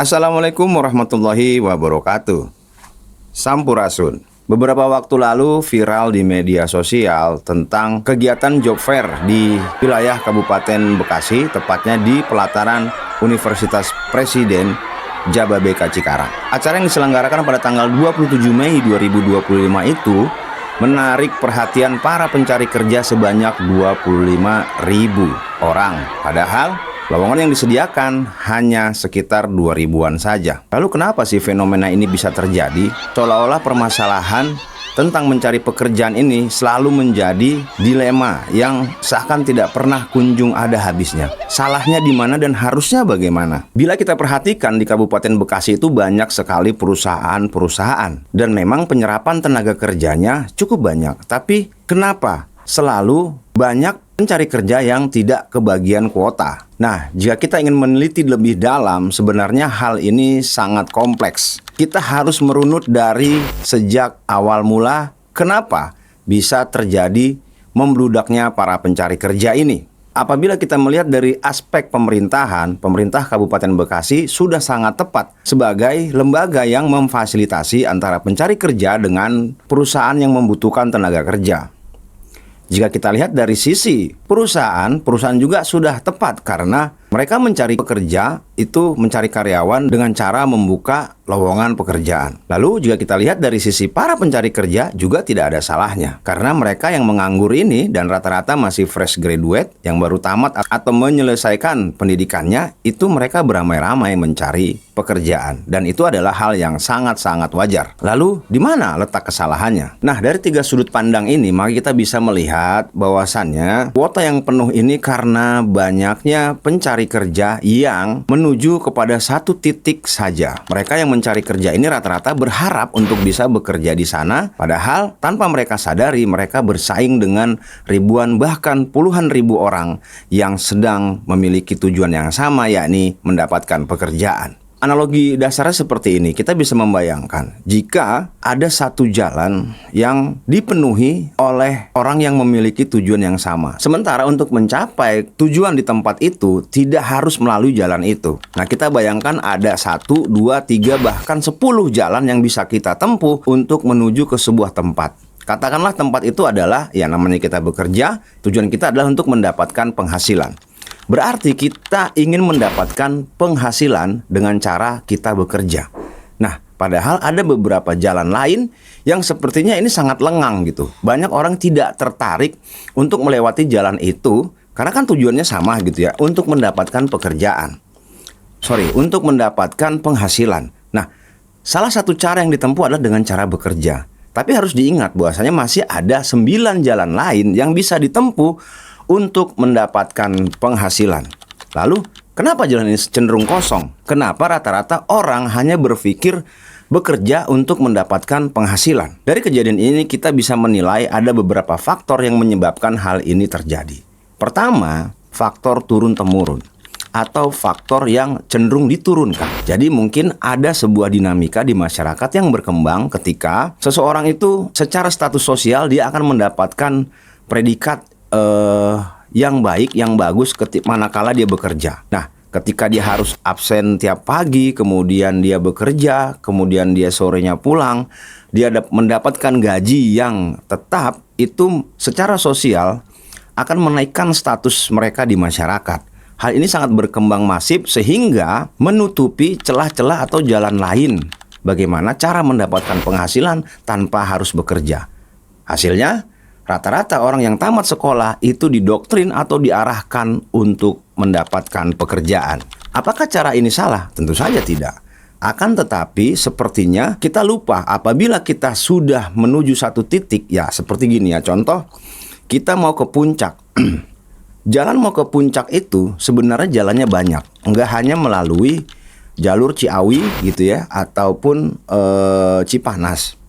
Assalamualaikum warahmatullahi wabarakatuh. Sampurasun. Beberapa waktu lalu viral di media sosial tentang kegiatan job fair di wilayah Kabupaten Bekasi, tepatnya di pelataran Universitas Presiden Jababeka Cikarang. Acara yang diselenggarakan pada tanggal 27 Mei 2025 itu menarik perhatian para pencari kerja sebanyak 25.000 orang. Padahal lowongan yang disediakan hanya sekitar 2.000-an saja. Lalu kenapa sih fenomena ini bisa terjadi? Seolah-olah permasalahan tentang mencari pekerjaan ini selalu menjadi dilema yang seakan tidak pernah kunjung ada habisnya. Salahnya di mana dan harusnya bagaimana? Bila kita perhatikan di Kabupaten Bekasi itu banyak sekali perusahaan-perusahaan dan memang penyerapan tenaga kerjanya cukup banyak. Tapi kenapa selalu banyak pencari kerja yang tidak kebagian kuota? Nah, jika kita ingin meneliti lebih dalam, sebenarnya hal ini sangat kompleks. Kita harus merunut dari sejak awal mula kenapa bisa terjadi membludaknya para pencari kerja ini. Apabila kita melihat dari aspek pemerintahan, pemerintah Kabupaten Bekasi sudah sangat tepat sebagai lembaga yang memfasilitasi antara pencari kerja dengan perusahaan yang membutuhkan tenaga kerja. Jika kita lihat dari sisi perusahaan juga sudah tepat karena mereka mencari pekerja itu mencari karyawan dengan cara membuka lowongan pekerjaan. Lalu jika kita lihat dari sisi para pencari kerja juga tidak ada salahnya karena mereka yang menganggur ini dan rata-rata masih fresh graduate yang baru tamat atau menyelesaikan pendidikannya, itu mereka beramai-ramai mencari pekerjaan dan itu adalah hal yang sangat-sangat wajar. Lalu di mana letak kesalahannya? Nah, dari 3 sudut pandang ini maka kita bisa melihat bahwasannya kuota yang penuh ini karena banyaknya pencari kerja yang menuju kepada satu titik saja. Mereka yang mencari kerja ini rata-rata berharap untuk bisa bekerja di sana, padahal tanpa mereka sadari mereka bersaing dengan ribuan bahkan puluhan ribu orang yang sedang memiliki tujuan yang sama, yakni mendapatkan pekerjaan. Analogi dasarnya seperti ini, kita bisa membayangkan jika ada satu jalan yang dipenuhi oleh orang yang memiliki tujuan yang sama. Sementara untuk mencapai tujuan di tempat itu tidak harus melalui jalan itu. Nah, kita bayangkan ada 1, 2, 3, bahkan 10 jalan yang bisa kita tempuh untuk menuju ke sebuah tempat. Katakanlah tempat itu adalah, ya namanya kita bekerja, tujuan kita adalah untuk mendapatkan penghasilan. Berarti kita ingin mendapatkan penghasilan dengan cara kita bekerja. Nah, padahal ada beberapa jalan lain yang sepertinya ini sangat lengang gitu. Banyak orang tidak tertarik untuk melewati jalan itu karena kan tujuannya sama gitu ya, untuk mendapatkan pekerjaan. Untuk mendapatkan penghasilan. Nah, salah satu cara yang ditempuh adalah dengan cara bekerja. Tapi harus diingat bahwasanya masih ada 9 jalan lain yang bisa ditempuh untuk mendapatkan penghasilan. Lalu, kenapa jalan ini cenderung kosong? Kenapa rata-rata orang hanya berpikir bekerja untuk mendapatkan penghasilan? Dari kejadian ini kita bisa menilai ada beberapa faktor yang menyebabkan hal ini terjadi. Pertama, faktor turun-temurun atau faktor yang cenderung diturunkan. Jadi mungkin ada sebuah dinamika di masyarakat yang berkembang ketika seseorang itu secara status sosial dia akan mendapatkan predikat yang baik, yang bagus manakala dia bekerja. Nah, ketika dia harus absen tiap pagi, kemudian dia bekerja, kemudian dia sorenya pulang, dia mendapatkan gaji yang tetap, itu secara sosial akan menaikkan status mereka di masyarakat. Hal ini sangat berkembang masif sehingga menutupi celah-celah atau jalan lain bagaimana cara mendapatkan penghasilan tanpa harus bekerja. Hasilnya, rata-rata orang yang tamat sekolah itu didoktrin atau diarahkan untuk mendapatkan pekerjaan. Apakah cara ini salah? Tentu saja tidak. Akan tetapi sepertinya kita lupa apabila kita sudah menuju satu titik, ya seperti gini ya, contoh kita mau ke puncak. Jalan mau ke puncak itu sebenarnya jalannya banyak. Enggak hanya melalui jalur Ciawi gitu ya, ataupun Cipanas.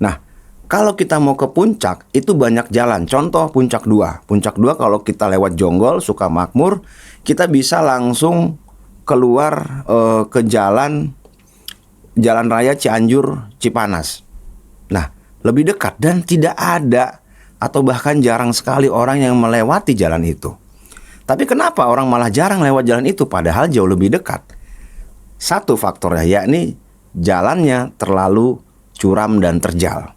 Nah, kalau kita mau ke puncak, itu banyak jalan. Contoh Puncak 2. Puncak 2 kalau kita lewat Jonggol, Sukamakmur, kita bisa langsung keluar ke jalan raya Cianjur, Cipanas. Nah, lebih dekat dan tidak ada atau bahkan jarang sekali orang yang melewati jalan itu. Tapi kenapa orang malah jarang lewat jalan itu padahal jauh lebih dekat? Satu faktornya yakni jalannya terlalu curam dan terjal.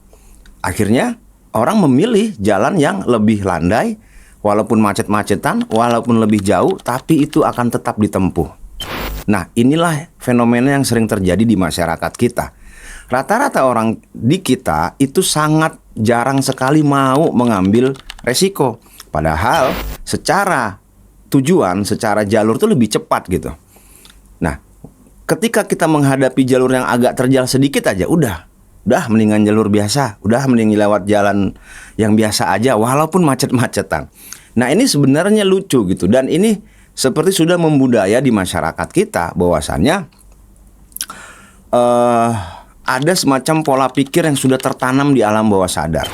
Akhirnya orang memilih jalan yang lebih landai, walaupun macet-macetan, walaupun lebih jauh, tapi itu akan tetap ditempuh. Nah, inilah fenomena yang sering terjadi di masyarakat kita. Rata-rata orang di kita itu sangat jarang sekali mau mengambil resiko. Padahal secara tujuan, secara jalur itu lebih cepat gitu. Nah, ketika kita menghadapi jalur yang agak terjal sedikit aja, udah mendingan jalur biasa, udah mending lewat jalan yang biasa aja walaupun macet-macetan. Nah, ini sebenarnya lucu gitu, dan ini seperti sudah membudaya di masyarakat kita bahwasannya ada semacam pola pikir yang sudah tertanam di alam bawah sadar.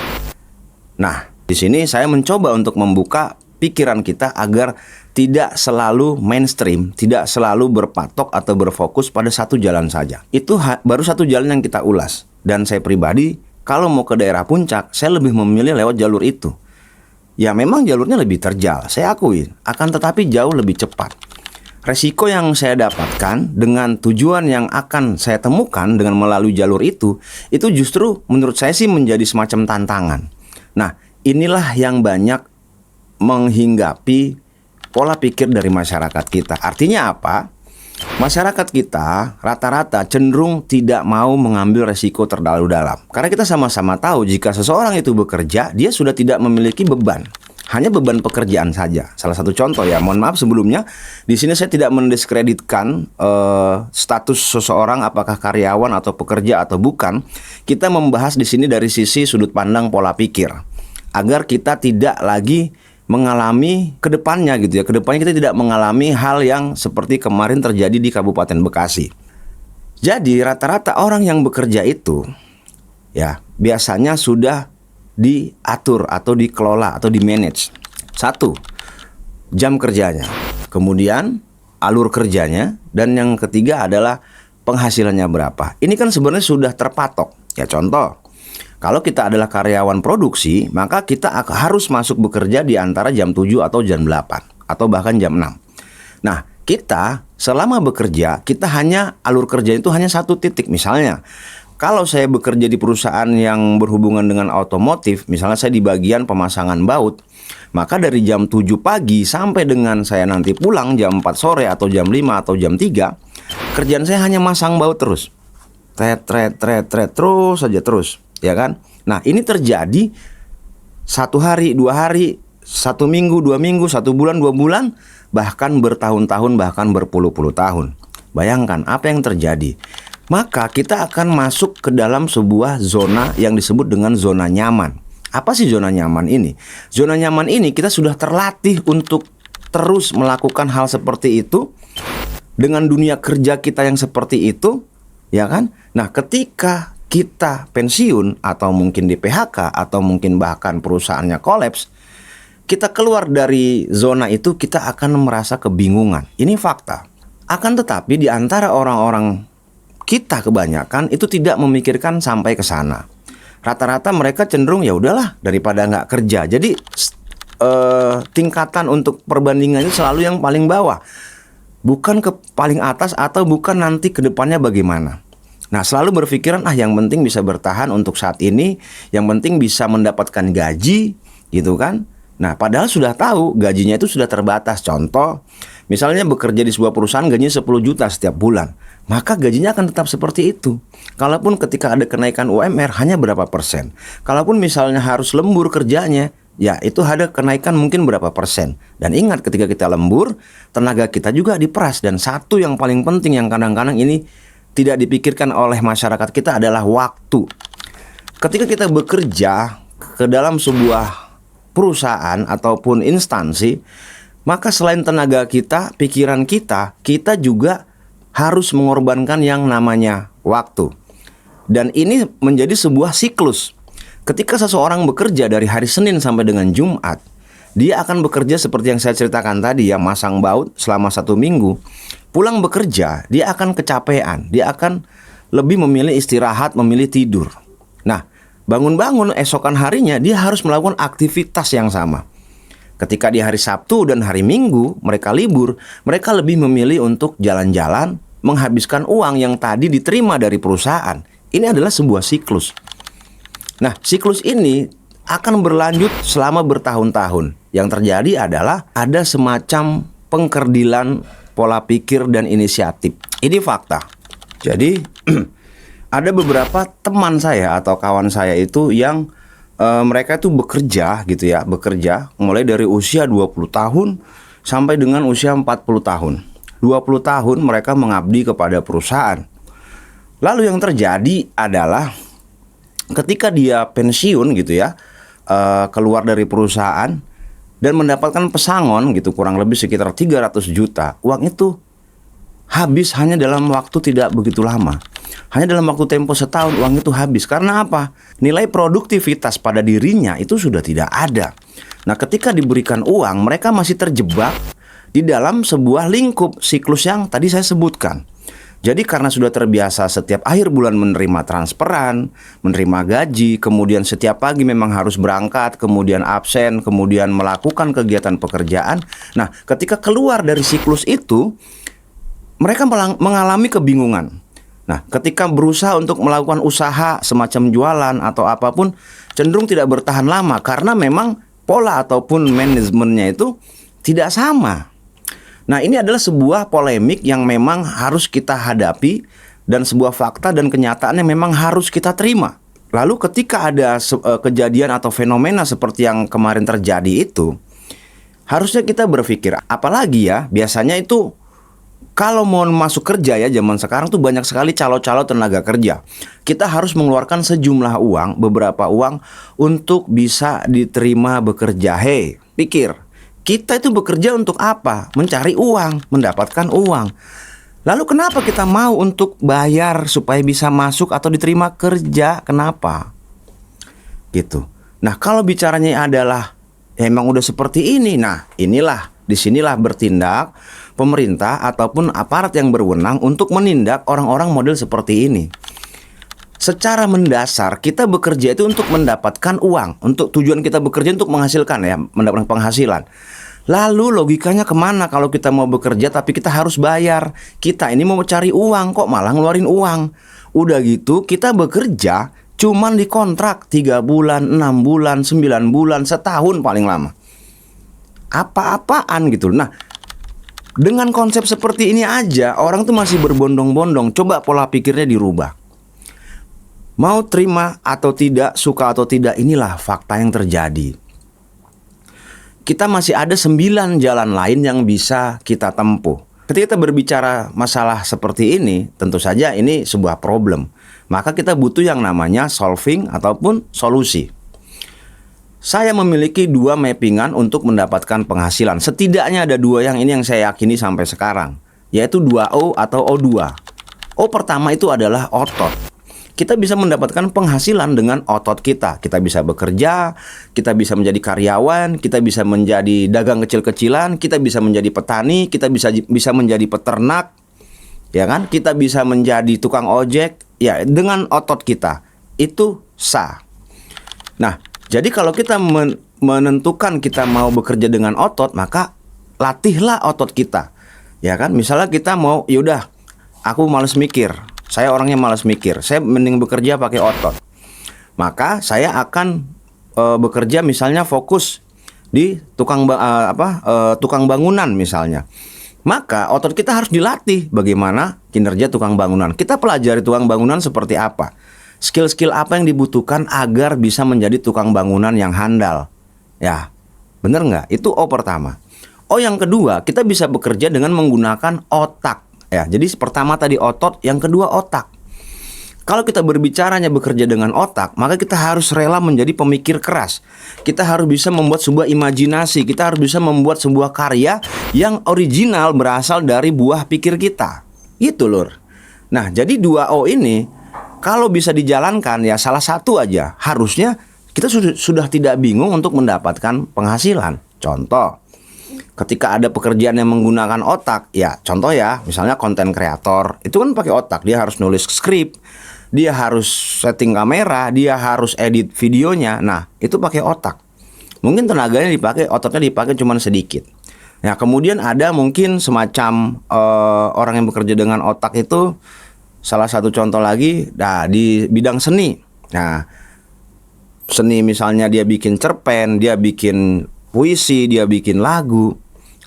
Nah, di sini saya mencoba untuk membuka pikiran kita agar tidak selalu mainstream, tidak selalu berpatok atau berfokus pada satu jalan saja. Itu baru satu jalan yang kita ulas. Dan saya pribadi, kalau mau ke daerah puncak, saya lebih memilih lewat jalur itu. Ya memang jalurnya lebih terjal, saya akui, akan tetapi jauh lebih cepat. Resiko yang saya dapatkan dengan tujuan yang akan saya temukan dengan melalui jalur itu justru menurut saya sih menjadi semacam tantangan. Nah, inilah yang banyak menghinggapi pola pikir dari masyarakat kita. Artinya apa? Masyarakat kita rata-rata cenderung tidak mau mengambil resiko terlalu dalam. Karena kita sama-sama tahu jika seseorang itu bekerja, dia sudah tidak memiliki beban. Hanya beban pekerjaan saja. Salah satu contoh ya, mohon maaf sebelumnya, di sini saya tidak mendiskreditkan status seseorang apakah karyawan atau pekerja atau bukan. Kita membahas di sini dari sisi sudut pandang pola pikir, agar kita tidak lagi mengalami kedepannya gitu ya. Kedepannya kita tidak mengalami hal yang seperti kemarin terjadi di Kabupaten Bekasi. Jadi rata-rata orang yang bekerja itu ya biasanya sudah diatur atau dikelola atau di-manage. Satu, jam kerjanya. Kemudian alur kerjanya. Dan yang ketiga adalah penghasilannya berapa. Ini kan sebenarnya sudah terpatok. Ya contoh, kalau kita adalah karyawan produksi, maka kita harus masuk bekerja di antara jam 7 atau jam 8 atau bahkan jam 6. Nah, kita selama bekerja, kita hanya alur kerja itu hanya satu titik. Misalnya, kalau saya bekerja di perusahaan yang berhubungan dengan otomotif, misalnya saya di bagian pemasangan baut, maka dari jam 7 pagi sampai dengan saya nanti pulang jam 4 sore atau jam 5 atau jam 3, kerjaan saya hanya masang baut terus. Terus saja terus, ya kan? Nah, ini terjadi 1 hari, 2 hari, 1 minggu, 2 minggu, 1 bulan, 2 bulan, bahkan bertahun-tahun, bahkan berpuluh-puluh tahun. Bayangkan apa yang terjadi. Maka kita akan masuk ke dalam sebuah zona yang disebut dengan zona nyaman. Apa sih zona nyaman ini? Zona nyaman ini kita sudah terlatih untuk terus melakukan hal seperti itu dengan dunia kerja kita yang seperti itu, ya kan? Nah, ketika kita pensiun atau mungkin di PHK atau mungkin bahkan perusahaannya kolaps, kita keluar dari zona itu, kita akan merasa kebingungan. Ini fakta. Akan tetapi di antara orang-orang kita kebanyakan itu tidak memikirkan sampai ke sana. Rata-rata mereka cenderung ya udahlah daripada nggak kerja. Jadi tingkatan untuk perbandingannya selalu yang paling bawah, bukan ke paling atas atau bukan nanti ke depannya bagaimana. Nah, selalu berpikiran yang penting bisa bertahan untuk saat ini, yang penting bisa mendapatkan gaji, gitu kan. Nah, padahal sudah tahu gajinya itu sudah terbatas. Contoh, misalnya bekerja di sebuah perusahaan gajinya 10 juta setiap bulan, maka gajinya akan tetap seperti itu. Kalaupun ketika ada kenaikan UMR hanya berapa persen. Kalaupun misalnya harus lembur kerjanya, ya itu ada kenaikan mungkin berapa persen. Dan ingat, ketika kita lembur, tenaga kita juga diperas. Dan satu yang paling penting yang kadang-kadang ini tidak dipikirkan oleh masyarakat kita adalah waktu. Ketika kita bekerja ke dalam sebuah perusahaan ataupun instansi, maka selain tenaga kita, pikiran kita, kita juga harus mengorbankan yang namanya waktu. Dan ini menjadi sebuah siklus. Ketika seseorang bekerja dari hari Senin sampai dengan Jumat, dia akan bekerja seperti yang saya ceritakan tadi ya, masang baut selama 1 minggu. Pulang bekerja, dia akan kecapean, dia akan lebih memilih istirahat, memilih tidur. Nah, bangun-bangun esokan harinya dia harus melakukan aktivitas yang sama. Ketika di hari Sabtu dan hari Minggu mereka libur, mereka lebih memilih untuk jalan-jalan, menghabiskan uang yang tadi diterima dari perusahaan. Ini adalah sebuah siklus. Nah, siklus ini akan berlanjut selama bertahun-tahun. Yang terjadi adalah ada semacam pengkerdilan pola pikir dan inisiatif. Ini fakta. Jadi ada beberapa teman saya atau kawan saya itu yang mereka itu bekerja gitu ya, bekerja mulai dari usia 20 tahun sampai dengan usia 40 tahun. 20 tahun mereka mengabdi kepada perusahaan. Lalu yang terjadi adalah ketika dia pensiun gitu ya, keluar dari perusahaan dan mendapatkan pesangon gitu, kurang lebih sekitar 300 juta. Uang itu habis hanya dalam waktu tidak begitu lama. Hanya dalam waktu tempo setahun uang itu habis. Karena apa? Nilai produktivitas pada dirinya itu sudah tidak ada. Nah, ketika diberikan uang, mereka masih terjebak di dalam sebuah lingkup siklus yang tadi saya sebutkan. Jadi karena sudah terbiasa setiap akhir bulan menerima transferan, menerima gaji, kemudian setiap pagi memang harus berangkat, kemudian absen, kemudian melakukan kegiatan pekerjaan. Nah, ketika keluar dari siklus itu, mereka mengalami kebingungan. Nah, ketika berusaha untuk melakukan usaha semacam jualan atau apapun, cenderung tidak bertahan lama karena memang pola ataupun manajemennya itu tidak sama. Nah, ini adalah sebuah polemik yang memang harus kita hadapi dan sebuah fakta dan kenyataan yang memang harus kita terima. Lalu ketika ada kejadian atau fenomena seperti yang kemarin terjadi itu, harusnya kita berpikir, apalagi ya, biasanya itu kalau mau masuk kerja ya zaman sekarang tuh banyak sekali calo-calo tenaga kerja. Kita harus mengeluarkan sejumlah uang, beberapa uang untuk bisa diterima bekerja. Hei, pikir, kita itu bekerja untuk apa? Mencari uang, mendapatkan uang. Lalu kenapa kita mau untuk bayar supaya bisa masuk atau diterima kerja? Kenapa? Gitu. Nah, kalau bicaranya adalah emang udah seperti ini. Nah, disinilah bertindak pemerintah ataupun aparat yang berwenang untuk menindak orang-orang model seperti ini. Secara mendasar kita bekerja itu untuk mendapatkan uang. Untuk tujuan kita bekerja untuk menghasilkan ya, mendapatkan penghasilan. Lalu logikanya kemana kalau kita mau bekerja tapi kita harus bayar? Kita ini mau cari uang kok malah ngeluarin uang. Udah gitu kita bekerja cuman dikontrak 3 bulan, 6 bulan, 9 bulan, setahun paling lama. Apa-apaan gitu. Nah, dengan konsep seperti ini aja orang tuh masih berbondong-bondong. Coba pola pikirnya dirubah. Mau terima atau tidak, suka atau tidak, inilah fakta yang terjadi. Kita masih ada 9 jalan lain yang bisa kita tempuh. Ketika kita berbicara masalah seperti ini, tentu saja ini sebuah problem. Maka kita butuh yang namanya solving ataupun solusi. Saya memiliki 2 mappingan untuk mendapatkan penghasilan. Setidaknya ada 2 yang ini yang saya yakini sampai sekarang, yaitu 2O atau O2. O pertama itu adalah otot. Kita bisa mendapatkan penghasilan dengan otot kita. Kita bisa bekerja, kita bisa menjadi karyawan, kita bisa menjadi dagang kecil-kecilan, kita bisa menjadi petani, kita bisa menjadi peternak, ya kan? Kita bisa menjadi tukang ojek, ya dengan otot kita. Itu sah. Nah, jadi kalau kita menentukan kita mau bekerja dengan otot, maka latihlah otot kita. Ya kan? Misalnya kita mau, yaudah, aku malas mikir. Saya orangnya malas mikir. Saya mending bekerja pakai otot. Maka saya akan bekerja misalnya fokus di tukang bangunan misalnya. Maka otot kita harus dilatih bagaimana kinerja tukang bangunan. Kita pelajari tukang bangunan seperti apa. Skill-skill apa yang dibutuhkan agar bisa menjadi tukang bangunan yang handal. Ya, bener nggak? Itu O pertama. O yang kedua, kita bisa bekerja dengan menggunakan otak. Ya, jadi pertama tadi otot, yang kedua otak. Kalau kita berbicaranya bekerja dengan otak, maka kita harus rela menjadi pemikir keras. Kita harus bisa membuat sebuah imajinasi. Kita harus bisa membuat sebuah karya yang original berasal dari buah pikir kita. Gitu lur. Nah, jadi 2O ini kalau bisa dijalankan ya salah satu aja, harusnya kita sudah tidak bingung untuk mendapatkan penghasilan. Contoh, ketika ada pekerjaan yang menggunakan otak, ya contoh ya, misalnya konten kreator, itu kan pakai otak. Dia harus nulis skrip, dia harus setting kamera, dia harus edit videonya. Nah, itu pakai otak. Mungkin tenaganya dipakai, ototnya dipakai cuma sedikit. Nah, kemudian ada mungkin semacam orang yang bekerja dengan otak itu, salah satu contoh lagi, nah di bidang seni. Nah, seni misalnya dia bikin cerpen, dia bikin puisi, dia bikin lagu,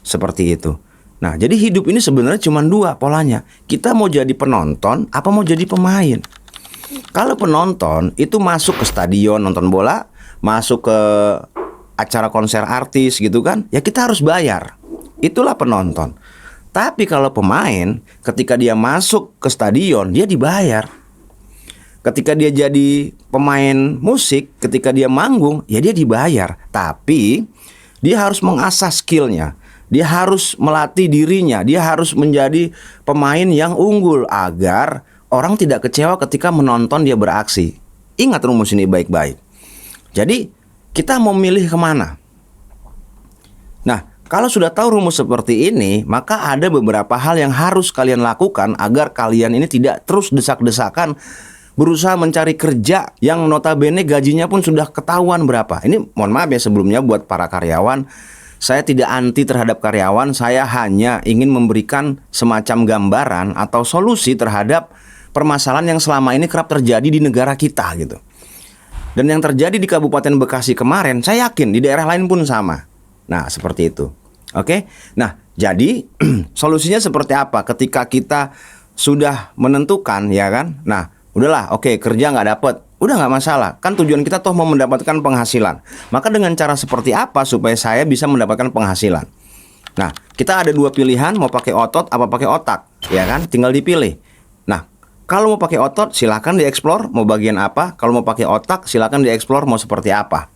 seperti itu. Nah, jadi hidup ini sebenarnya cuma dua polanya. Kita mau jadi penonton, apa mau jadi pemain. Kalau penonton itu masuk ke stadion nonton bola, masuk ke acara konser artis gitu kan, ya kita harus bayar. Itulah penonton. Tapi kalau pemain, ketika dia masuk ke stadion, dia dibayar. Ketika dia jadi pemain musik, ketika dia manggung, ya dia dibayar. Tapi dia harus mengasah skillnya. Dia harus melatih dirinya. Dia harus menjadi pemain yang unggul agar orang tidak kecewa ketika menonton dia beraksi. Ingat rumus ini baik-baik. Jadi kita mau milih kemana? Nah, kalau sudah tahu rumus seperti ini, maka ada beberapa hal yang harus kalian lakukan agar kalian ini tidak terus desak-desakan berusaha mencari kerja yang notabene gajinya pun sudah ketahuan berapa. Ini mohon maaf ya sebelumnya buat para karyawan, saya tidak anti terhadap karyawan, saya hanya ingin memberikan semacam gambaran atau solusi terhadap permasalahan yang selama ini kerap terjadi di negara kita gitu. Dan yang terjadi di Kabupaten Bekasi kemarin, saya yakin di daerah lain pun sama. Nah, seperti itu. Oke? Nah, jadi solusinya seperti apa ketika kita sudah menentukan, ya kan? Nah, udahlah, oke, kerja nggak dapet, udah nggak masalah. Kan tujuan kita toh mau mendapatkan penghasilan. Maka dengan cara seperti apa supaya saya bisa mendapatkan penghasilan? Nah, kita ada dua pilihan, mau pakai otot apa pakai otak, ya kan? Tinggal dipilih. Nah, kalau mau pakai otot, silakan dieksplor mau bagian apa. Kalau mau pakai otak, silakan dieksplor mau seperti apa.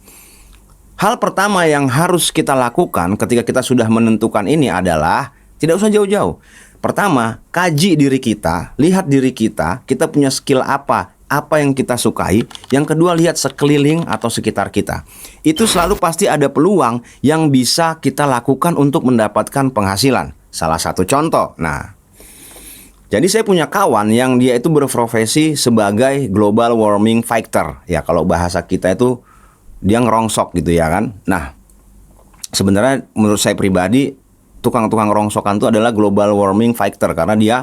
Hal pertama yang harus kita lakukan ketika kita sudah menentukan ini adalah tidak usah jauh-jauh. Pertama, kaji diri kita, lihat diri kita punya skill apa yang kita sukai. Yang kedua, lihat sekeliling atau sekitar kita. Itu selalu pasti ada peluang yang bisa kita lakukan untuk mendapatkan penghasilan. Salah satu contoh, jadi saya punya kawan yang dia itu berprofesi sebagai global warming fighter. Ya, kalau bahasa kita itu dia ngerongsok gitu ya kan. Nah, sebenarnya menurut saya pribadi, tukang-tukang rongsokan itu adalah global warming fighter karena dia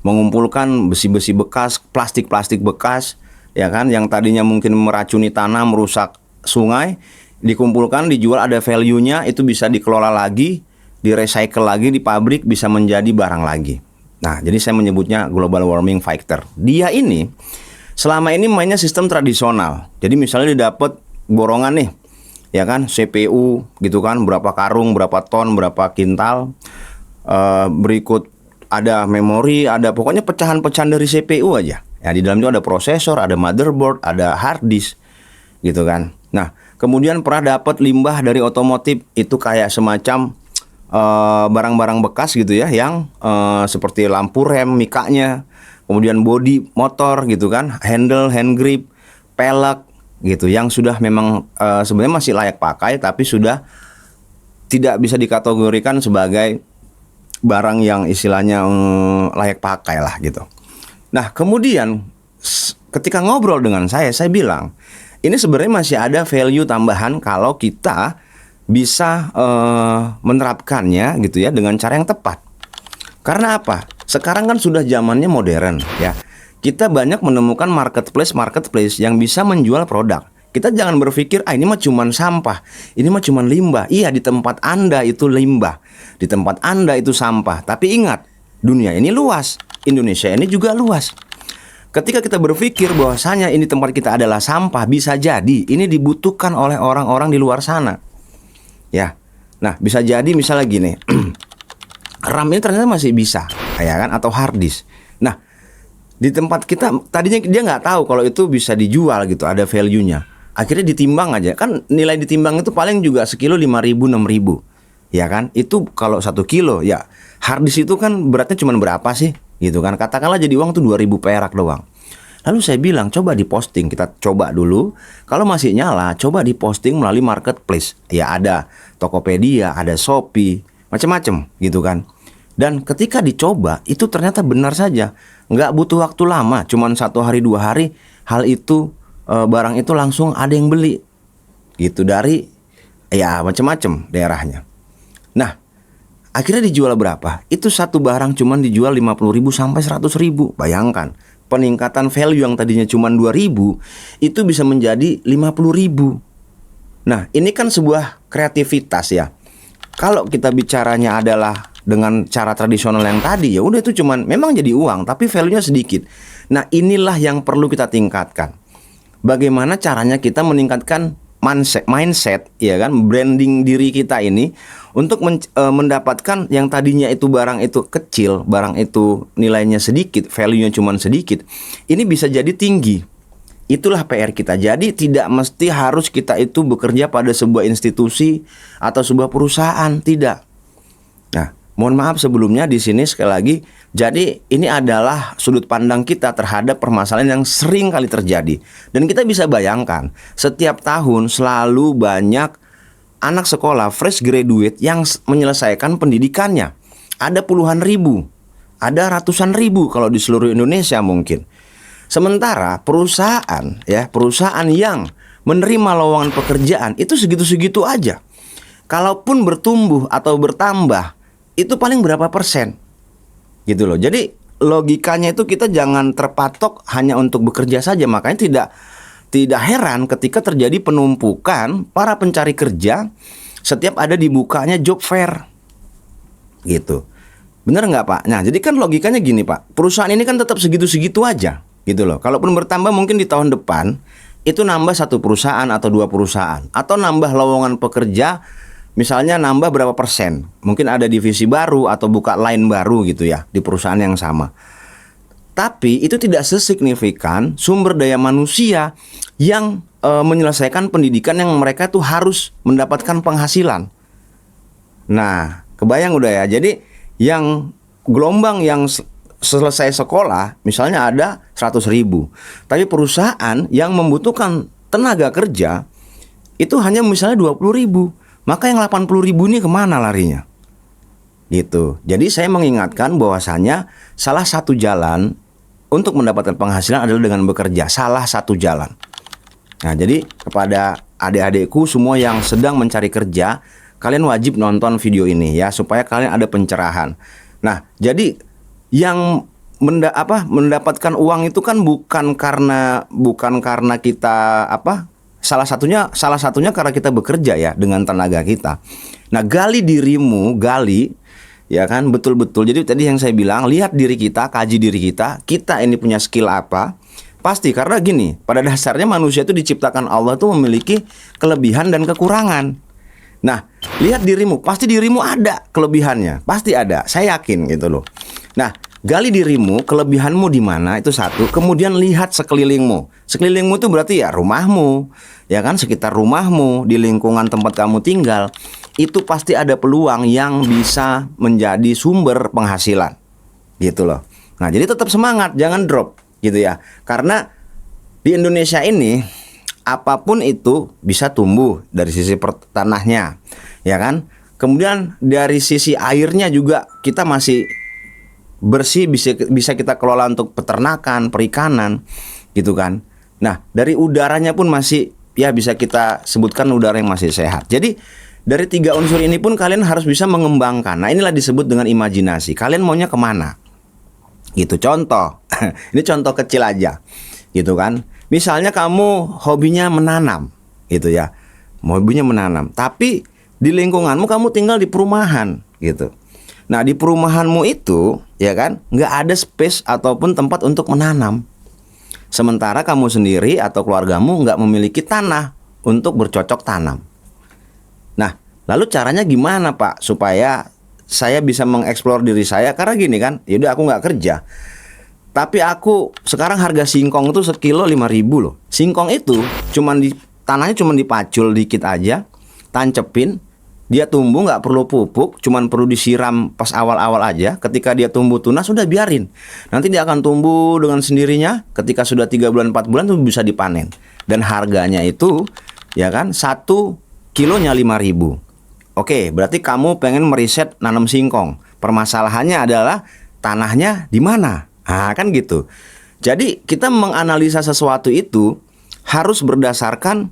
mengumpulkan besi-besi bekas, plastik-plastik bekas, ya kan, yang tadinya mungkin meracuni tanah, merusak sungai, dikumpulkan, dijual, ada value-nya, itu bisa dikelola lagi, di-recycle lagi di pabrik, bisa menjadi barang lagi. Nah, jadi saya menyebutnya global warming fighter. Dia ini selama ini mainnya sistem tradisional. Jadi misalnya dia dapat borongan nih, ya kan, CPU gitu kan, berapa karung, berapa ton, berapa kintal, berikut ada memori, ada pokoknya pecahan-pecahan dari CPU aja. Ya, di dalam itu ada prosesor, ada motherboard, ada hard disk, gitu kan. Nah, kemudian pernah dapat limbah dari otomotif, itu kayak semacam barang-barang bekas gitu ya, yang seperti lampu rem, mikanya, kemudian bodi motor gitu kan, handle, hand grip, pelek gitu, yang sudah memang sebenarnya masih layak pakai tapi sudah tidak bisa dikategorikan sebagai barang yang istilahnya layak pakai lah gitu. Nah, kemudian ketika ngobrol dengan saya bilang ini sebenarnya masih ada value tambahan kalau kita bisa menerapkannya gitu ya dengan cara yang tepat. Karena apa? Sekarang kan sudah zamannya modern ya. Kita banyak menemukan marketplace yang bisa menjual produk. Kita jangan berpikir, ini mah cuman sampah, ini mah cuman limbah. Iya, di tempat Anda itu limbah, di tempat Anda itu sampah. Tapi ingat, dunia ini luas, Indonesia ini juga luas. Ketika kita berpikir bahwasanya ini tempat kita adalah sampah, bisa jadi ini dibutuhkan oleh orang-orang di luar sana. Ya, nah bisa jadi misalnya gini, RAM ini ternyata masih bisa, ya kan, atau hard disk. Nah, di tempat kita tadinya dia nggak tahu kalau itu bisa dijual gitu, ada value-nya. Akhirnya ditimbang aja, kan nilai ditimbang itu paling juga sekilo 5.000, 6.000, ya kan? Itu kalau 1 kilo, ya hard disk itu kan beratnya cuma berapa sih, gitu kan? Katakanlah jadi uang tuh 2.000 perak doang. Lalu saya bilang, coba diposting, kita coba dulu. Kalau masih nyala, coba diposting melalui marketplace. Ya ada Tokopedia, ada Shopee, macam-macam gitu kan. Dan ketika dicoba, itu ternyata benar saja. Nggak butuh waktu lama, cuman 1 hari 2 hari, hal itu, barang itu langsung ada yang beli. Gitu dari, ya macam-macam daerahnya. Nah, Akhirnya dijual berapa? Itu satu barang cuman dijual 50.000 sampai 100.000. Bayangkan, peningkatan value yang tadinya cuman 2.000 itu bisa menjadi 50.000. Nah, ini kan sebuah kreativitas ya. Kalau kita bicaranya adalah dengan cara tradisional yang tadi, ya udah itu cuman memang jadi uang tapi value-nya sedikit. Nah, inilah yang perlu kita tingkatkan. Bagaimana caranya kita meningkatkan mindset ya kan, branding diri kita ini untuk mendapatkan yang tadinya itu barang itu kecil, barang itu nilainya sedikit, value-nya cuman sedikit, ini bisa jadi tinggi. Itulah PR kita. Jadi tidak mesti harus kita itu bekerja pada sebuah institusi atau sebuah perusahaan, tidak. Nah, mohon maaf sebelumnya di sini sekali lagi. Jadi ini adalah sudut pandang kita terhadap permasalahan yang sering kali terjadi. Dan kita bisa bayangkan, setiap tahun selalu banyak anak sekolah fresh graduate yang menyelesaikan pendidikannya. Ada puluhan ribu, ada ratusan ribu kalau di seluruh Indonesia mungkin. Sementara perusahaan yang menerima lowongan pekerjaan itu segitu-segitu aja. Kalaupun bertumbuh atau bertambah, itu paling berapa persen? Gitu loh. Jadi logikanya itu kita jangan terpatok hanya untuk bekerja saja. Makanya tidak heran ketika terjadi penumpukan para pencari kerja setiap ada dibukanya job fair. Gitu. Bener nggak Pak? Nah, jadi kan logikanya gini Pak, perusahaan ini kan tetap segitu-segitu aja. Gitu loh. Kalaupun bertambah mungkin di tahun depan itu nambah 1 perusahaan atau 2 perusahaan, atau nambah lowongan pekerja, misalnya nambah berapa persen. Mungkin ada divisi baru atau buka line baru gitu ya di perusahaan yang sama. Tapi itu tidak sesignifikan sumber daya manusia yang menyelesaikan pendidikan yang mereka tuh harus mendapatkan penghasilan. Nah, kebayang udah ya. Jadi yang gelombang yang selesai sekolah misalnya ada 100.000, tapi perusahaan yang membutuhkan tenaga kerja itu hanya misalnya 20.000, maka yang 80.000 ini kemana larinya? Gitu. Jadi saya mengingatkan bahwasanya salah satu jalan untuk mendapatkan penghasilan adalah dengan bekerja. Salah satu jalan. Nah, jadi kepada adik-adikku semua yang sedang mencari kerja, kalian wajib nonton video ini ya, supaya kalian ada pencerahan. Nah, jadi yang mendapatkan uang itu kan bukan karena kita salah satunya karena kita bekerja ya dengan tenaga kita. Nah, gali dirimu, ya kan, betul-betul. Jadi tadi yang saya bilang, lihat diri kita, kaji diri kita ini punya skill apa. Pasti, karena gini, pada dasarnya manusia itu diciptakan Allah tuh memiliki kelebihan dan kekurangan. Nah, lihat dirimu, pasti dirimu ada kelebihannya, pasti ada, saya yakin gitu loh. Nah, gali dirimu, kelebihanmu di mana, itu satu. Kemudian lihat sekelilingmu. Sekelilingmu itu berarti ya rumahmu, ya kan, sekitar rumahmu, di lingkungan tempat kamu tinggal. Itu pasti ada peluang yang bisa menjadi sumber penghasilan. Gitu loh. Nah, jadi tetap semangat, jangan drop gitu ya. Karena di Indonesia ini apapun itu bisa tumbuh dari sisi tanahnya, ya kan? Kemudian dari sisi airnya juga kita masih bersih, bisa kita kelola untuk peternakan, perikanan, gitu kan. Nah, dari udaranya pun masih ya bisa kita sebutkan udara yang masih sehat. Jadi dari 3 unsur ini pun kalian harus bisa mengembangkan. Nah, inilah disebut dengan imajinasi. Kalian maunya kemana? Gitu, contoh. Ini contoh kecil aja, gitu kan. Misalnya kamu hobinya menanam, gitu ya. Hobinya menanam, tapi di lingkunganmu kamu tinggal di perumahan, gitu. Nah, di perumahanmu itu, ya kan, nggak ada space ataupun tempat untuk menanam. Sementara kamu sendiri atau keluargamu nggak memiliki tanah untuk bercocok tanam. Nah, lalu caranya gimana Pak supaya saya bisa mengeksplor diri saya? Karena gini kan, yaudah aku nggak kerja, tapi aku sekarang harga singkong itu sekilo 5.000 loh. Singkong itu tanahnya cuman dipacul dikit aja, tancepin, dia tumbuh nggak perlu pupuk, cuman perlu disiram pas awal-awal aja. Ketika dia tumbuh tunas sudah biarin. Nanti dia akan tumbuh dengan sendirinya. Ketika sudah 3 bulan 4 bulan tuh bisa dipanen. Dan harganya itu ya kan 1 kilonya 5.000. Oke, berarti kamu pengen meriset nanam singkong. Permasalahannya adalah tanahnya di mana? Nah, kan gitu. Jadi kita menganalisa sesuatu itu harus berdasarkan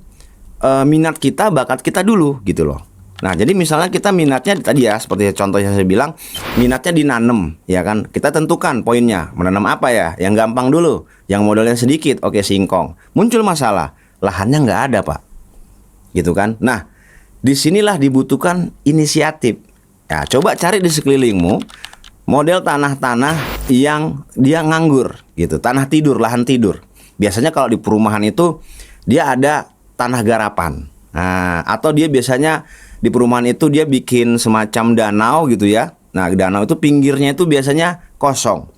minat kita, bakat kita dulu gitu loh. Nah, jadi misalnya kita minatnya tadi ya, seperti contoh yang saya bilang, minatnya di nanam, ya kan? Kita tentukan poinnya, menanam apa ya? Yang gampang dulu, yang modalnya sedikit, oke singkong. Muncul masalah, lahannya nggak ada, Pak. Gitu kan? Nah, disinilah dibutuhkan inisiatif. Ya, coba cari di sekelilingmu model tanah-tanah yang dia nganggur, gitu. Tanah tidur, lahan tidur. Biasanya kalau di perumahan itu dia ada tanah garapan. Nah, atau dia biasanya di perumahan itu dia bikin semacam danau gitu ya. Nah, danau itu pinggirnya itu biasanya kosong.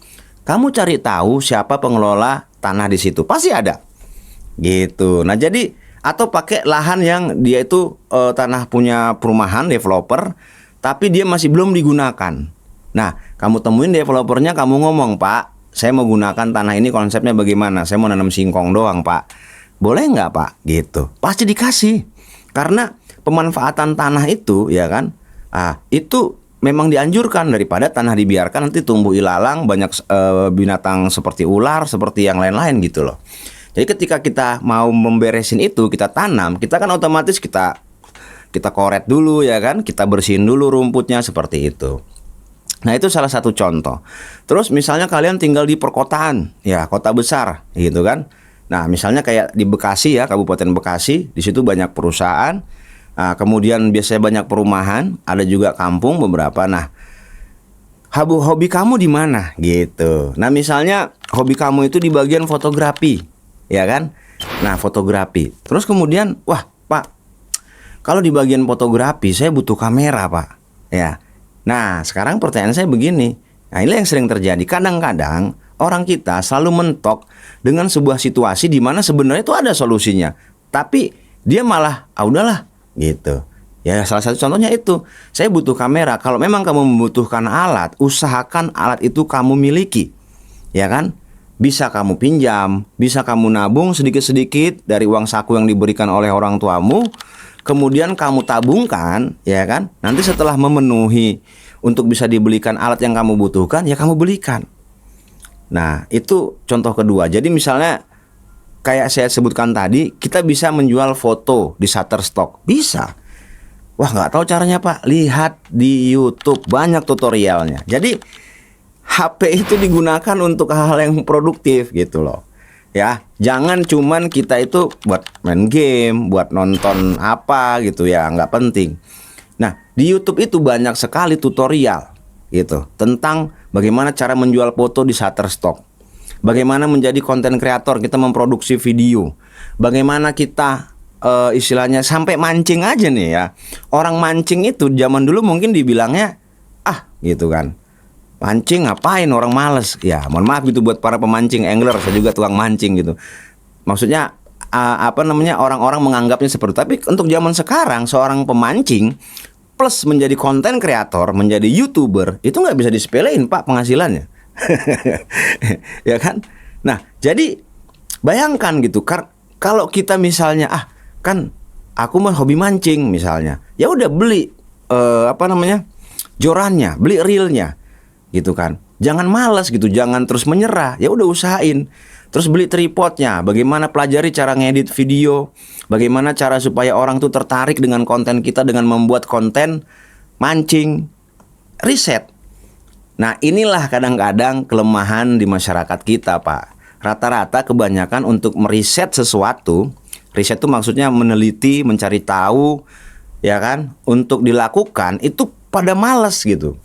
Kamu cari tahu siapa pengelola tanah di situ, pasti ada. Gitu. Nah, jadi atau pakai lahan yang dia itu tanah punya perumahan developer, tapi dia masih belum digunakan. Nah, kamu temuin developernya, kamu ngomong, "Pak, saya mau gunakan tanah ini, konsepnya bagaimana? Saya mau nanam singkong doang, Pak. Boleh nggak, Pak?" Gitu. Pasti dikasih. Karena pemanfaatan tanah itu, ya kan, itu memang dianjurkan daripada tanah dibiarkan nanti tumbuh ilalang, banyak binatang seperti ular, seperti yang lain-lain gitu loh. Jadi ketika kita mau memberesin itu, kita tanam, kita kan otomatis kita koret dulu, ya kan, kita bersihin dulu rumputnya seperti itu. Nah, itu salah satu contoh. Terus misalnya kalian tinggal di perkotaan, ya kota besar gitu kan. Nah, misalnya kayak di Bekasi ya, Kabupaten Bekasi, di situ banyak perusahaan. Nah, kemudian biasanya banyak perumahan, ada juga kampung beberapa. Nah, hobi kamu di mana gitu. Nah, misalnya hobi kamu itu di bagian fotografi, ya kan? Nah, fotografi. Terus kemudian, wah, Pak, kalau di bagian fotografi saya butuh kamera, Pak. Ya. Nah, sekarang pertanyaan saya begini. Nah, ini yang sering terjadi. Kadang-kadang orang kita selalu mentok dengan sebuah situasi di mana sebenarnya itu ada solusinya, tapi dia malah, udahlah, gitu. Ya, salah satu contohnya itu, saya butuh kamera. Kalau memang kamu membutuhkan alat, usahakan alat itu kamu miliki, ya kan? Bisa kamu pinjam, bisa kamu nabung sedikit-sedikit dari uang saku yang diberikan oleh orang tuamu. Kemudian kamu tabungkan, ya kan? Nanti setelah memenuhi untuk bisa dibelikan alat yang kamu butuhkan, ya kamu belikan. Nah, itu contoh kedua. Jadi misalnya kayak saya sebutkan tadi, kita bisa menjual foto di Shutterstock. Bisa. Wah, nggak tahu caranya, Pak. Lihat di YouTube, banyak tutorialnya. Jadi HP itu digunakan untuk hal-hal yang produktif gitu loh. Ya, jangan cuman kita itu buat main game, buat nonton apa gitu ya, nggak penting. Nah, di YouTube itu banyak sekali tutorial gitu tentang bagaimana cara menjual foto di Shutterstock, bagaimana menjadi konten kreator, kita memproduksi video, bagaimana kita istilahnya sampai mancing aja nih ya. Orang mancing itu zaman dulu mungkin dibilangnya gitu kan. Mancing ngapain, orang males. Ya, mohon maaf gitu buat para pemancing, angler, saya juga tukang mancing gitu. Maksudnya orang-orang menganggapnya seperti itu. Tapi untuk zaman sekarang, seorang pemancing plus menjadi konten kreator, menjadi YouTuber, itu nggak bisa disepelein, Pak, penghasilannya. Ya kan? Nah, jadi bayangkan gitu, kalau kita misalnya kan aku mah hobi mancing misalnya. Ya udah beli jorannya, beli reelnya. Gitu kan. Jangan malas gitu, jangan terus menyerah. Ya udah usahain. Terus beli tripodnya, bagaimana pelajari cara ngedit video, bagaimana cara supaya orang tuh tertarik dengan konten kita dengan membuat konten mancing. Riset. Nah, inilah kadang-kadang kelemahan di masyarakat kita, Pak. Rata-rata kebanyakan untuk meriset sesuatu, riset itu maksudnya meneliti, mencari tahu, ya kan, untuk dilakukan itu pada malas gitu.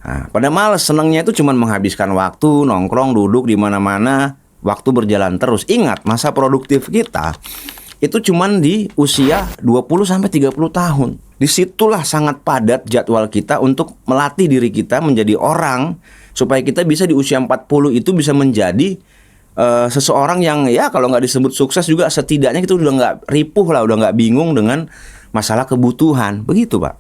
Nah, pada males, senangnya itu cuma menghabiskan waktu, nongkrong, duduk di mana-mana, waktu berjalan terus. Ingat, masa produktif kita itu cuma di usia 20-30 tahun. Disitulah sangat padat jadwal kita untuk melatih diri kita menjadi orang, supaya kita bisa di usia 40 itu bisa menjadi seseorang yang ya kalau nggak disebut sukses juga setidaknya kita udah nggak ripuh lah, udah nggak bingung dengan masalah kebutuhan. Begitu, Pak.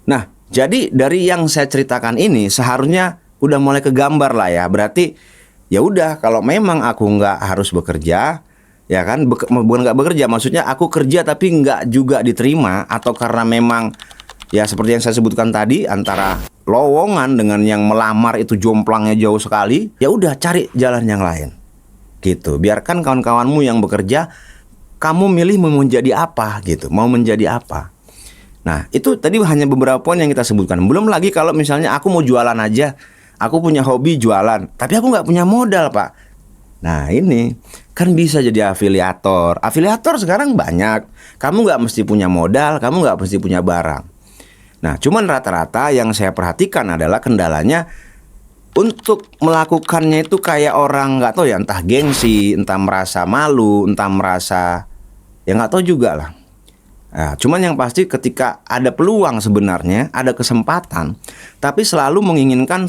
Nah, jadi dari yang saya ceritakan ini seharusnya udah mulai kegambar lah ya. Berarti ya udah, kalau memang aku nggak harus bekerja, ya kan, bukan nggak bekerja, maksudnya aku kerja tapi nggak juga diterima, atau karena memang ya seperti yang saya sebutkan tadi, antara lowongan dengan yang melamar itu jomplangnya jauh sekali, ya udah cari jalan yang lain. Gitu. Biarkan kawan-kawanmu yang bekerja, kamu milih mau menjadi apa gitu, mau menjadi apa. Nah, itu tadi hanya beberapa poin yang kita sebutkan. Belum lagi kalau misalnya aku mau jualan aja, aku punya hobi jualan, tapi aku nggak punya modal, Pak. Nah, ini kan bisa jadi afiliator. Afiliator sekarang banyak. Kamu nggak mesti punya modal, kamu nggak mesti punya barang. Nah, cuman rata-rata yang saya perhatikan adalah kendalanya untuk melakukannya itu kayak orang nggak tahu ya, entah gengsi, entah merasa malu, entah merasa ya nggak tahu juga lah. Nah, cuman yang pasti ketika ada peluang sebenarnya, ada kesempatan, tapi selalu menginginkan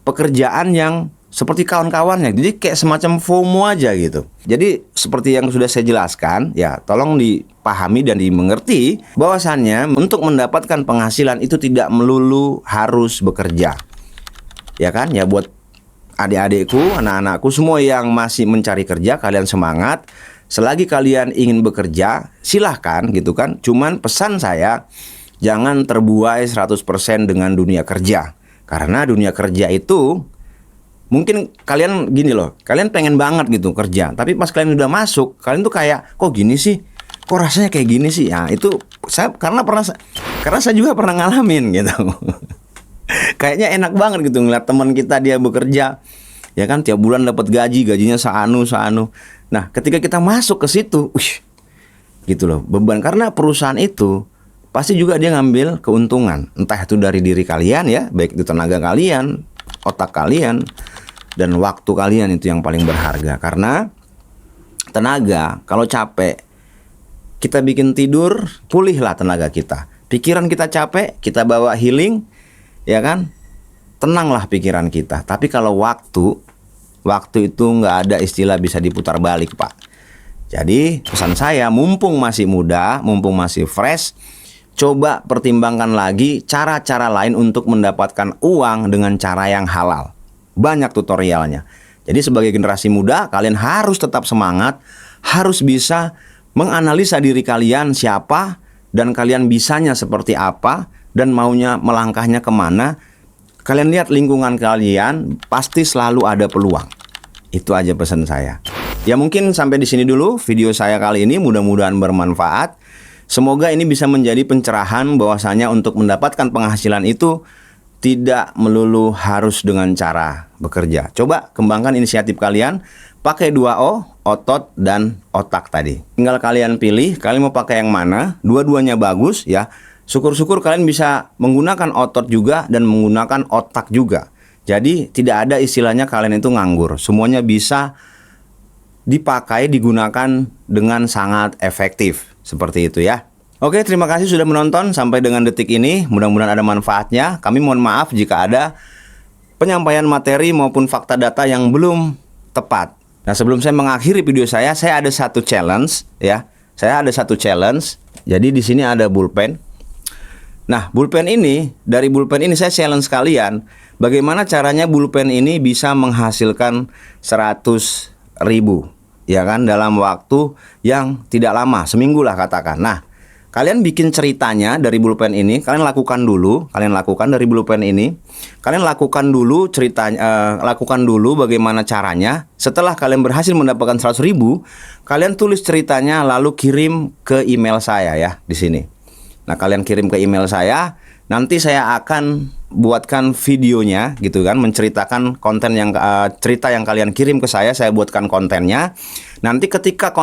pekerjaan yang seperti kawan-kawannya. Jadi kayak semacam FOMO aja gitu. Jadi seperti yang sudah saya jelaskan, ya tolong dipahami dan dimengerti bahwasannya untuk mendapatkan penghasilan itu tidak melulu harus bekerja. Ya kan? Ya buat adik-adikku, anak-anakku semua yang masih mencari kerja, kalian semangat. Selagi kalian ingin bekerja, silahkan gitu kan. Cuman pesan saya, jangan terbuai 100% dengan dunia kerja. Karena dunia kerja itu, mungkin kalian gini loh, kalian pengen banget gitu kerja. Tapi pas kalian udah masuk, kalian tuh kayak, kok gini sih? Kok rasanya kayak gini sih? Nah itu, karena saya juga pernah ngalamin gitu. Kayaknya enak banget gitu ngeliat teman kita dia bekerja. Ya kan tiap bulan dapat gajinya seanu. Nah, ketika kita masuk ke situ, gitu loh, beban karena perusahaan itu pasti juga dia ngambil keuntungan, entah itu dari diri kalian ya, baik itu tenaga kalian, otak kalian, dan waktu kalian itu yang paling berharga. Karena tenaga kalau capek, kita bikin tidur, pulihlah tenaga kita. Pikiran kita capek, kita bawa healing, ya kan? Tenanglah pikiran kita. Tapi kalau waktu itu nggak ada istilah bisa diputar balik, Pak. Jadi pesan saya, mumpung masih muda, mumpung masih fresh, coba pertimbangkan lagi cara-cara lain untuk mendapatkan uang dengan cara yang halal. Banyak tutorialnya. Jadi sebagai generasi muda, kalian harus tetap semangat, harus bisa menganalisa diri kalian siapa, dan kalian bisanya seperti apa, dan maunya melangkahnya kemana. Kalian lihat lingkungan kalian, pasti selalu ada peluang. Itu aja pesan saya. Ya mungkin sampai di sini dulu video saya kali ini, mudah-mudahan bermanfaat. Semoga ini bisa menjadi pencerahan bahwasanya untuk mendapatkan penghasilan itu tidak melulu harus dengan cara bekerja. Coba kembangkan inisiatif kalian, pakai 2O, otot dan otak tadi. Tinggal kalian pilih, kalian mau pakai yang mana, dua-duanya bagus ya. Syukur-syukur kalian bisa menggunakan otot juga dan menggunakan otak juga. Jadi tidak ada istilahnya kalian itu nganggur. Semuanya bisa dipakai, digunakan dengan sangat efektif. Seperti itu ya. Oke, terima kasih sudah menonton sampai dengan detik ini. Mudah-mudahan ada manfaatnya. Kami mohon maaf jika ada penyampaian materi maupun fakta data yang belum tepat. Nah, sebelum saya mengakhiri video saya ada satu challenge ya. Saya ada satu challenge. Jadi di sini ada pulpen. Nah, dari pulpen ini saya challenge kalian, bagaimana caranya pulpen ini bisa menghasilkan 100.000, ya kan, dalam waktu yang tidak lama, seminggu lah katakan. Nah, kalian bikin ceritanya dari pulpen ini, kalian lakukan dari pulpen ini, kalian lakukan dulu ceritanya, lakukan dulu bagaimana caranya. Setelah kalian berhasil mendapatkan 100.000, kalian tulis ceritanya lalu kirim ke email saya ya di sini. Nah, kalian kirim ke email saya, nanti saya akan buatkan videonya gitu kan, menceritakan konten yang cerita yang kalian kirim ke saya buatkan kontennya. Nanti ketika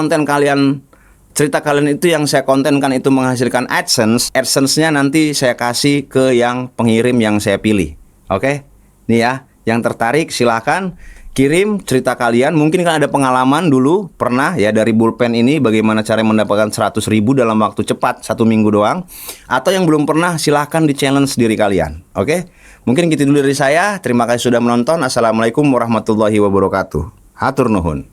cerita kalian itu yang saya kontenkan itu menghasilkan AdSense-nya nanti saya kasih ke yang pengirim yang saya pilih. Oke? Nih ya, yang tertarik silakan kirim cerita kalian. Mungkin kan ada pengalaman dulu pernah ya dari pulpen ini, bagaimana cara mendapatkan 100.000 dalam waktu cepat 1 minggu doang. Atau yang belum pernah, silahkan di challenge diri kalian. Oke? Mungkin gitu dulu dari saya. Terima kasih sudah menonton. Assalamualaikum warahmatullahi wabarakatuh. Hatur nuhun.